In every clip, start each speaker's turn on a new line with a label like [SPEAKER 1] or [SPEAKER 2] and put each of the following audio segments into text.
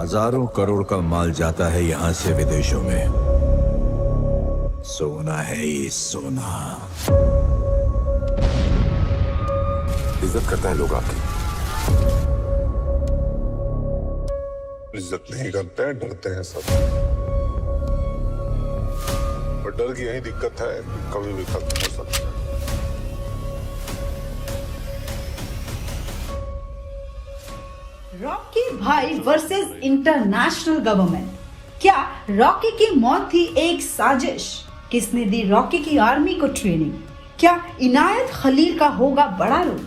[SPEAKER 1] हजारों करोड़ का माल जाता है यहाँ से विदेशों में। सोना है ये सोना।
[SPEAKER 2] इज्जत करता है लोग आपकी, इज्जत नहीं करते हैं, डरते हैं सब। पर डर की यही दिक्कत है, कभी भी खत्म हो सकता है।
[SPEAKER 3] रॉकी भाई वर्सेस इंटरनेशनल गवर्नमेंट। क्या रॉकी की मौत थी एक साजिश? किसने दी रॉकी की आर्मी को ट्रेनिंग? क्या इनायत खलील का होगा बड़ा रोल?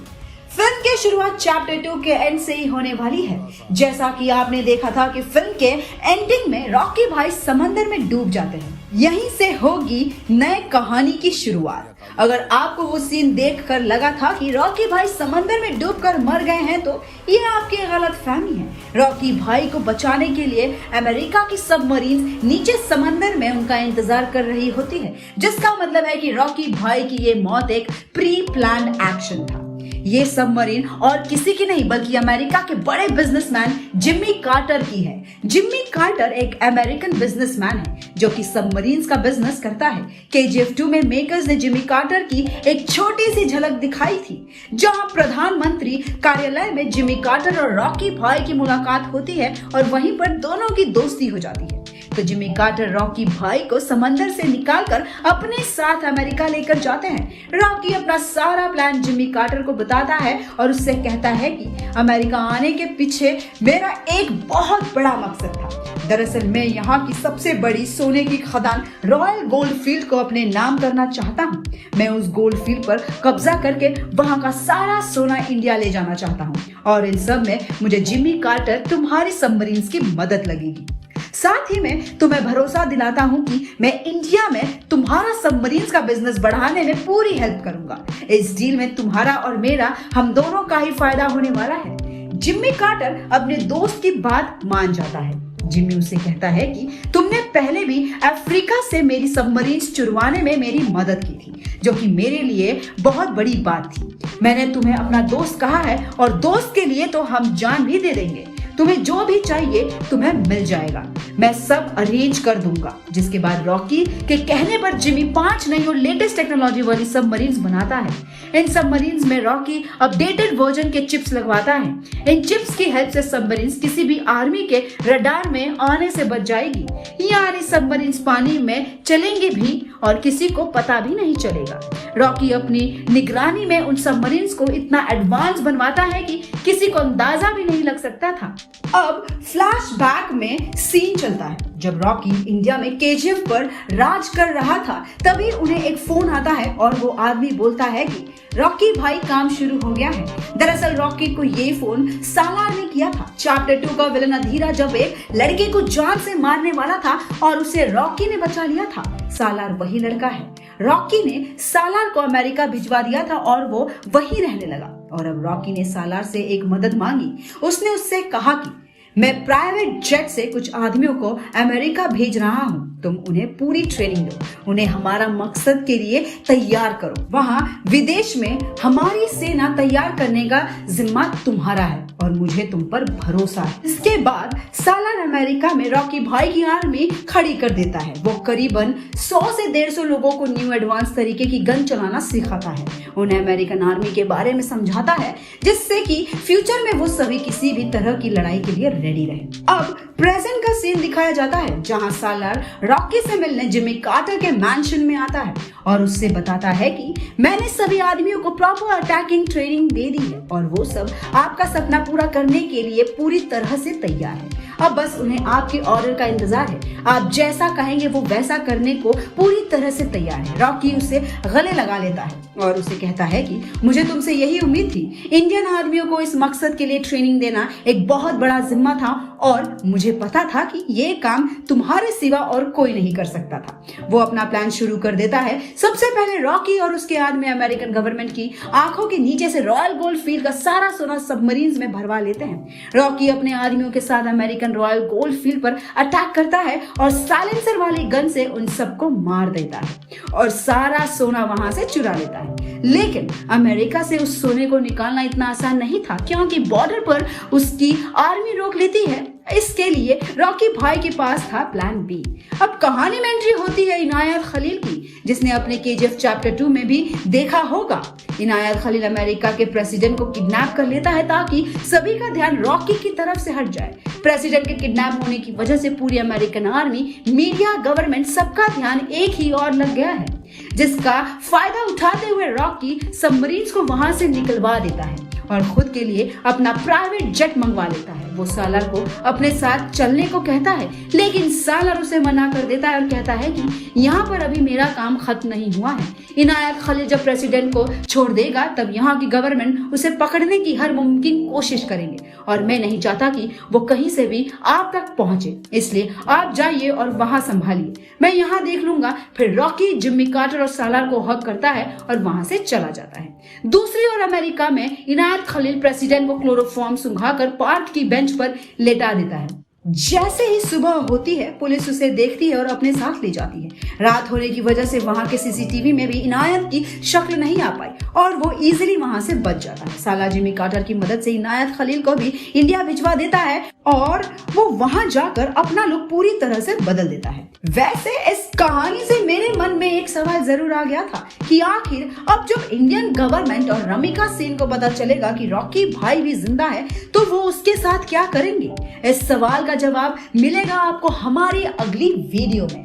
[SPEAKER 3] फिल्म की शुरुआत चैप्टर 2 के एंड से ही होने वाली है। जैसा कि आपने देखा था कि फिल्म के एंडिंग में रॉकी भाई समंदर में डूब जाते हैं। यहीं से होगी नए कहानी की शुरुआत। अगर आपको वो सीन देखकर लगा था कि रॉकी भाई समंदर में डूबकर मर गए हैं तो ये आपकी गलतफहमी है। रॉकी भाई को बचाने के लिए अमेरिका की सबमरीन नीचे समंदर में उनका इंतजार कर रही होती है, जिसका मतलब है कि रॉकी भाई की ये मौत एक प्री प्लान्ड एक्शन था। ये सबमरीन और किसी की नहीं बल्कि अमेरिका के बड़े बिजनेसमैन जिम्मी कार्टर की है। जिम्मी कार्टर एक अमेरिकन बिजनेसमैन है जो कि सबमरीन्स का बिजनेस करता है। KGF 2 में मेकर्स ने जिम्मी कार्टर की एक छोटी सी झलक दिखाई थी, जहां प्रधानमंत्री कार्यालय में जिम्मी कार्टर और रॉकी भाई की मुलाकात होती है और वहीं पर दोनों की दोस्ती हो जाती है। तो जिम्मी कार्टर रॉकी भाई को समंदर से निकालकर अपने साथ अमेरिका लेकर जाते हैं। रॉकी अपना सारा प्लान जिम्मी कार्टर को बताता है और उससे कहता है कि अमेरिका आने के पीछे मेरा एक बहुत बड़ा मकसद था। दरअसल मैं यहाँ की सबसे बड़ी सोने की खदान रॉयल गोल्ड फील्ड को अपने नाम करना चाहता हूँ। मैं उस गोल्ड फील्ड पर कब्जा करके वहाँ का सारा सोना इंडिया ले जाना चाहता हूँ और इन सब में मुझे जिम्मी कार्टर तुम्हारी सबमरीन्स की मदद लगेगी। साथ ही मैं तुम्हें भरोसा दिलाता हूं कि मैं इंडिया में तुम्हारा सबमरीन्स का बिजनेस बढ़ाने में पूरी हेल्प करूंगा। इस डील में तुम्हारा और मेरा हम दोनों का ही फायदा होने वाला है। जिम्मी कार्टर अपने दोस्त की बात मान जाता है। जिम्मी उससे कहता है कि तुमने पहले भी अफ्रीका से मेरी सबमरीन्स चुरवाने में मेरी मदद की थी, जो कि मेरे लिए बहुत बड़ी बात थी। मैंने तुम्हें अपना दोस्त कहा है और दोस्त के लिए तो हम जान भी दे देंगे। तुम्हें जो भी चाहिए तुम्हें मिल जाएगा, मैं सब अरेंज कर दूंगा। जिसके बाद रॉकी के कहने पर जिम्मी 5 नई और लेटेस्ट टेक्नोलॉजी वाली सबमरीन्स बनाता है। इन सबमरीन्स में रॉकी अपडेटेड वर्जन के चिप्स लगवाता है। इन चिप्स की हेल्प से सबमरीन्स किसी भी आर्मी के रडार में आने से बच जाएगी। यानी सबमरीन्स पानी में चलेंगे भी और किसी को पता भी नहीं चलेगा। रॉकी अपनी निगरानी में उन सबमरीन्स को इतना एडवांस बनवाता है कि किसी को अंदाजा भी नहीं लग सकता था। अब फ्लैशबैक में सीन चलता है जब रॉकी इंडिया में KGF पर राज कर रहा था। तभी उन्हें एक फोन आता है और वो आदमी बोलता है कि रॉकी भाई काम शुरू हो गया है। दरअसल रॉकी को ये फोन सालार ने किया था। चैप्टर 2 का विलन अधीरा जब एक लड़के को जान से मारने वाला था और उसे रॉकी ने बचा लिया था। सालार वही लड़का है। रॉकी ने सालार को अमेरिका भिजवा दिया था और वो वहीं रहने लगा। और अब रॉकी ने सालार से एक मदद मांगी। उसने उससे कहा कि मैं प्राइवेट जेट से कुछ आदमियों को अमेरिका भेज रहा हूँ, तुम उन्हें पूरी ट्रेनिंग दो, उन्हें हमारा मकसद के लिए तैयार करो। वहाँ विदेश में हमारी सेना तैयार करने का जिम्मा तुम्हारा है और मुझे तुम पर भरोसा है। इसके बाद सालार अमेरिका में रॉकी भाई की आर्मी खड़ी कर देता है। वो करीबन 100 से 150 लोगों को न्यू एडवांस तरीके की गन चलाना सिखाता है। उन्हें अमेरिकन आर्मी के बारे में समझाता है जिससे कि फ्यूचर में वो सभी किसी भी तरह की लड़ाई के लिए रेडी रहे। अब प्रेजेंट का सीन दिखाया जाता है जहां सालार रॉकी से मिलने जिम्मी कार्टर के मैंशन में आता है और उससे बताता है कि मैंने सभी आदमियों को प्रॉपर अटैकिंग ट्रेनिंग दे दी है और वो सब आपका सपना पूरा करने के लिए पूरी तरह से तैयार है। अब बस उन्हें आपके ऑर्डर का इंतजार है। आप जैसा कहेंगे वो वैसा करने को पूरी तरह से तैयार है। रॉकी उसे गले लगा लेता है और उसे कहता है कि मुझे तुमसे यही उम्मीद थी। इंडियन आर्मियों को इस मकसद के लिए ट्रेनिंग देना एक बहुत बड़ा जिम्मा था और मुझे पता था कि ये काम तुम्हारे सिवा और कोई नहीं कर सकता था। वो अपना प्लान शुरू कर देता है। सबसे पहले रॉकी और उसके आदमी अमेरिकन गवर्नमेंट की आंखों के नीचे से रॉयल गोल्ड फील्ड का सारा सोना सबमरीन्स में भरवा लेते हैं। रॉकी अपने आदमियों के साथ अमेरिकन रॉयल गोल्ड फील्ड पर अटैक करता है और साइलेंसर वाली गन से उन सबको मार देता है और सारा सोना वहां से चुरा लेता है। लेकिन अमेरिका से उस सोने को निकालना इतना आसान नहीं था क्योंकि बॉर्डर पर उसकी आर्मी रोक लेती है इसके लिए रॉकी भाई के पास था प्लान बी। अब कहानी में एंट्री होती है इनायत खलील की, जिसने अपने केजीएफ चैप्टर 2 में भी देखा होगा। इनायत खलील अमेरिका के प्रेसिडेंट को किडनैप कर लेता है ताकि सभी का ध्यान रॉकी की तरफ से हट जाए। प्रेसिडेंट के किडनैप होने की वजह से पूरी अमेरिकन आर्मी, मीडिया, गवर्नमेंट, सबका ध्यान एक ही और लग गया है, जिसका फायदा उठाते हुए रॉकी सबमरीन्स को वहां से निकलवा देता है और खुद के लिए अपना प्राइवेट जेट मंगवा लेता है। वो सालार को अपने साथ चलने को कहता है, लेकिन सालार उसे मना कर देता है और कहता है कि यहाँ पर अभी मेरा काम खत्म नहीं हुआ है। इनायत खलील जब प्रेसिडेंट को छोड़ देगा तब यहाँ की गवर्नमेंट उसे पकड़ने की हर मुमकिन कोशिश करेंगे और मैं नहीं चाहता कि वो कहीं से भी आप तक पहुंचे, इसलिए आप जाइए और वहां संभालिए, मैं यहाँ देख लूंगा। फिर रॉकी जिम्मी कार्टर और सालार को हक करता है और वहां से चला जाता है। दूसरी ओर अमेरिका में इनायत खलील प्रेसिडेंट को क्लोरोफॉर्म सुंघाकर पार्क की बेंच पर लेटा देता है। जैसे ही सुबह होती है पुलिस उसे देखती है और अपने साथ ले जाती है। रात होने की वजह से वहां के सीसीटीवी में भी इनायत की शक्ल नहीं आ पाई और वो इजीली वहां से बच जाता है। साला जिमी कार्टर की मदद से इनायत खलील को भी इंडिया भिजवा देता है और वो वहां जाकर अपना लुक पूरी तरह से बदल देता है। वैसे इस कहानी से मेरे मन में एक सवाल जरूर आ गया था कि आखिर अब जब इंडियन गवर्नमेंट और रमिका सेन को पता चलेगा कि रॉकी भाई भी जिंदा है तो वो उसके साथ क्या करेंगे? इस सवाल का जवाब मिलेगा आपको हमारी अगली वीडियो में।